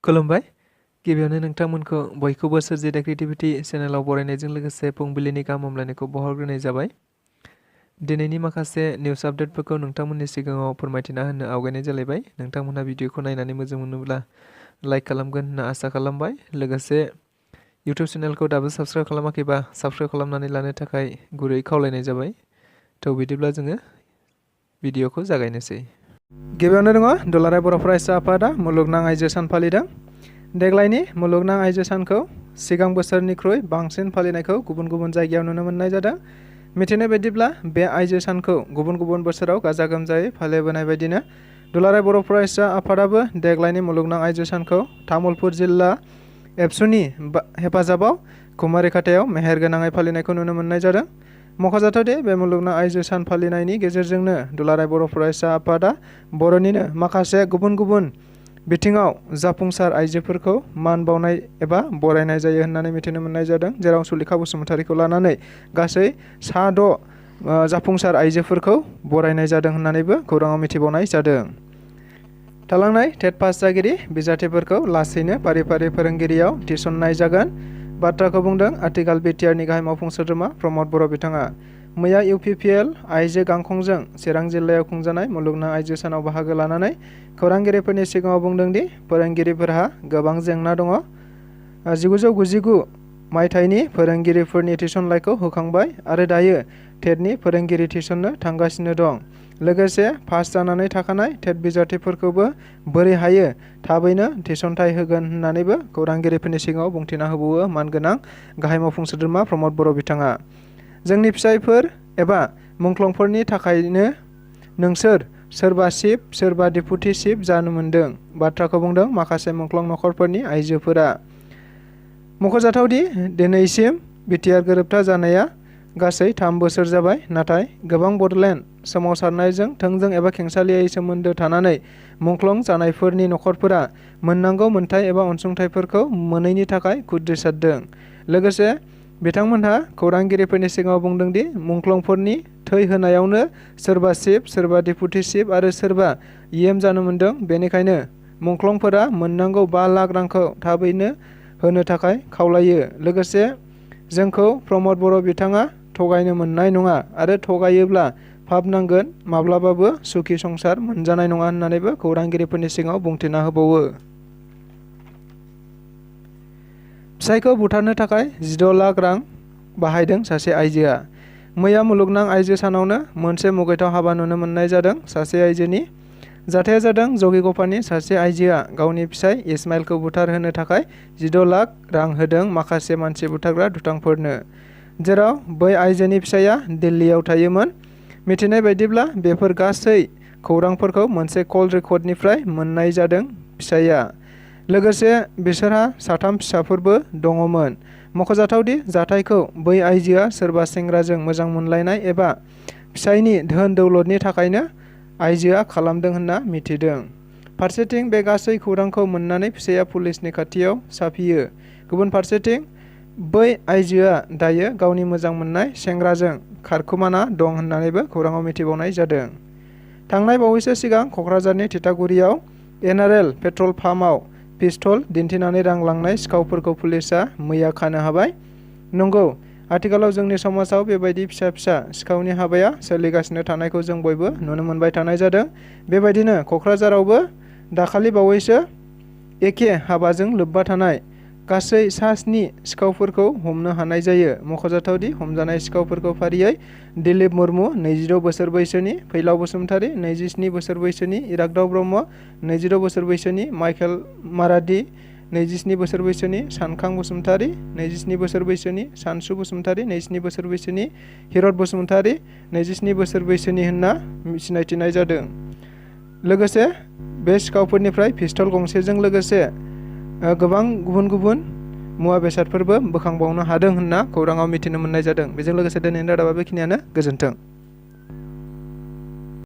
खुलुमबाय। गिबियावनो नोंथांमोनखौ बयखौबो सोरजिदा क्रिएटिभिटी चेनेलाव बरायनायजों लोगोसे फुंबिलिनि गाहाम हामलायनायखौ बावहरग्रोनाय जाबाय। दिनैनि माखासे निउस आपडेटफोरखौ नोंथांमोननि सिगाङाव फोरमायथिना होनो आवगायनाय जालायबाय। नोंथांमोनहा भिडिअखौ नायनानै मोजां मोनोब्ला लाइक खालामगोन होनना आसा खालामबाय। लोगोसे इउटिउब चेनेलखौ दाबो साबस्क्राइब खालामाखैबा साबस्क्राइब खालामनानै लानो थाखाय गुरै खावलायनाय जाबाय। थ' बिदिब्ला जोङो भिडिअखौ जागायनोसै। गिबियावनो दङ दुलाराय बर' फरायसा आफादा मुलुगनां आइजो सान फालिदों। देग्लायनि मुलुगनां आइजो सानखौ सिगां बोसोरनिख्रुइ बांसिन फालिनायखौ गुबुन गुबुन जायगायाव नुनो मोननाय जादों। मिथिनाय बायदिब्ला बे आइजो सानखौ गुबुन गुबुन बोसोराव गाजा गोमजायै फालिबोनाय बायदिनो दुलाराय बर' फरायसा आफादाबो देग्लायनि मुलुगनां आइजो सानखौ तामुलपुर जिल्ला एबसुनि हेफाजाबाव कुमारिखातायाव मेहेरगोनाङै फालिनायखौ नुनो मोननाय जादों। मख'जाथावदि बे मुलुगनां आइजो सान फालिनायनि गेजेरजोंनो दुलाराय बर' फरायसा आफादा बर'निनो माखासे गुबुन गुबुन बिथिङाव जाफुंसार आइजोफोरखौ मान बावनाय एबा बरायनाय जायो होननानै मिथिनो मोननाय जादों। जेराव सुलेखा बसुमतारीखौ लानानै गासै 6 जाफुंसार आइजोफोरखौ बरायनाय जादों होननानैबो खौराङाव मिथिबावनाय जादों। थालांनाय टेट पास जागिरि बिजाथिफोरखौ लासैनो फारि फारि फोरोंगिरियाव थिसननाय जागोन। बाथ्राखौ बुंदों आथिखाल बिटिआरनि गाहाय मावफुं सोद्रोमा प्रमद बर' बिथाङा। मैया इउपिपिएल आइजो गांखंजों चिरां जिल्लायाव खुंजानाय मुलुगनां आइजो सानाव बाहागो लानानै खौरांगिरिफोरनि सिगाङाव बुंदोंदि फोरोंगिरिफोरहा गोबां जेंना दङ। 1999 मायथाइनि फोरोंगिरिफोरनि थिसनलाइखौ होखांबाय आरो दायो टेटनि फोरोंगिरि थिसननो थांगासिनो दं। लोगोसे पास जानानै थाखानाय टेट बिजाथिफोरखौबो बोरै हायो थाबैनो थिसनथाइ होगोन होननानैबो खौरांगिरिफोरनि सिगाङाव बुंथिना होबावो मानगोनां गाहाय मावफुं सोद्रोमा प्रमद बर' बिथाङा। जोंनि फिसायफोर एबा मुंख्लंफोरनि थाखायनो नोंसोर सोरबा चिफ सोरबा डेपुटि चिफ जानो मोन्दों। बाथ्राखौ बुंदों माखासे मुंख्लं नखरफोरनि आइजोफोरा। मख'जाथावदि दिनैसिम बिटिआर गोरोबथा जानाया गासै 3 बोसोर जाबाय। नाथाय गोबां बड'लेण्ड सोमावसारनायजों थोंजों एबा खेंसालियायै सोमोन्दो थानानै मुंख्लं जानायफोरनि नखरफोरा मोननांगौ मोनथाय एबा अनसुंथाइफोरखौ मोनैनि थाखाय खुद्रिसारदों। लोगोसे बिथांमोनहा खौरांगिरिफोरनि सिगाङाव बुंदोंदि मुंख्लंफोरनि थै होनायावनो सोरबा चिफ सोरबा डेपुटि चिफ आरो सोरबा इएम जानो मोन्दों। बेनिखायनो मुंख्लंफोरा मोननांगौ 5 लाख रांखौ थाबैनो होनो थाखाय खावलायो। लोगोसे जोंखौ प्रमद बर' बिथाङा थगायनो मोननाय नङा आरो थगायोब्ला पाप नांगोन, माब्लाबाबो सुखि संसार मोनजानाय नङा होननानैबो खौरांगिरिफोरनि सिगाङाव बुंथिना होबावो। फिसायखौ बुथारनो थाखाय 16 लाख रां बाहायदों सासे आइजोआ। मैया मुलुगनां आइजो सानावनो मोनसे मुगैथाव हाबा नुनो मोननाय जादों सासे आइजोनि। जाथाया जादों जगिघपानि सासे आइजोआ गावनि फिसाय इस्माइलखौ बुथारहोनो थाखाय 16 लाख रां होदों माखासे मानसि बुथारग्रा दुथांफोरनो। जेराव बै आइजोनि फिसायआ दिल्लीयाव थायोमोन। मिथिनाय बायदिब्ला बेफोर गासै खौरांफोरखौ मोनसे कल रेकर्डनिफ्राय मोननाय जादों फिसायआ। लोगोसे बिसोरहा 3 फिसाफोरबो दङमोन। मख'जाथावदि जाथायखौ बै आइजोआ सोरबा सेंग्राजों मोजां मोनलायनाय एबा फिसायनि धोन दौलतनि थाखायनो आइजोआ खालामदों होनना मिथिदों। फारसेथिं बे गासै खौरांखौ मोननानै फिसायआ पुलिसनि खाथियाव साफियो। गुबुन फारसेथिं बै आइजोआ दायो गावनि मोजां मोननाय सेंग्राजों खारखुमाना दं होननानैबो खौराङाव मिथिबावनाय जादों। थांनाय बावैसो सिगां क'क्राझारनि थिथागुरियाव एनआरएल पेट्रल पाम्पआव पिस्तल दिन्थिनानै रां लांनाय सिखावफोरखौ पुलिसआ मैया खानो हाबाय। नंगौ, आथिखालाव जोंनि समाजाव बेबायदि फिसा फिसा सिखावनि हाबाया सोलिगासिनो थानायखौ जों बयबो नुनो मोनबाय थानाय जादों। बेबायदिनो क'क्राझारावबो दाखालि बावैसो एखे हाबाजों लोब्बा थानाय गासै 7 सिखावफोरखौ हमनो हानाय जायो। मख'जाथावदि हमजानाय सिखावफोरखौ फारियै दिलीप मुर्मु 26 बोसोर बैसोनि, फैलाव बसुमतारी 27 बोसोर बैसोनि, इराग्दाव ब्रह्म 26 बोसोर बैसोनि, माइकेल माराडी 27 बोसोर बैसोनि, सानखां बसुमतारी 27 बोसोर बैसोनि, सानसु बसुमतारी 27 बोसोर बैसोनि, हिरत बसुमतारी 27 बोसोर बैसोनि होनना सिनायथिनाय जादों। लोगोसे बे सिखावफोरनिफ्राय पिस्तल गंसेजों लोगोसे गोबां गुबुन गुबुन मुवा बेसादफोरबो बोखांबावनो हादों होनना खौराङाव मिथिनो मोननाय जादों। बेजों लोगोसे दिनैनि रादाबा बेखिनियानो। गोजोन्थों।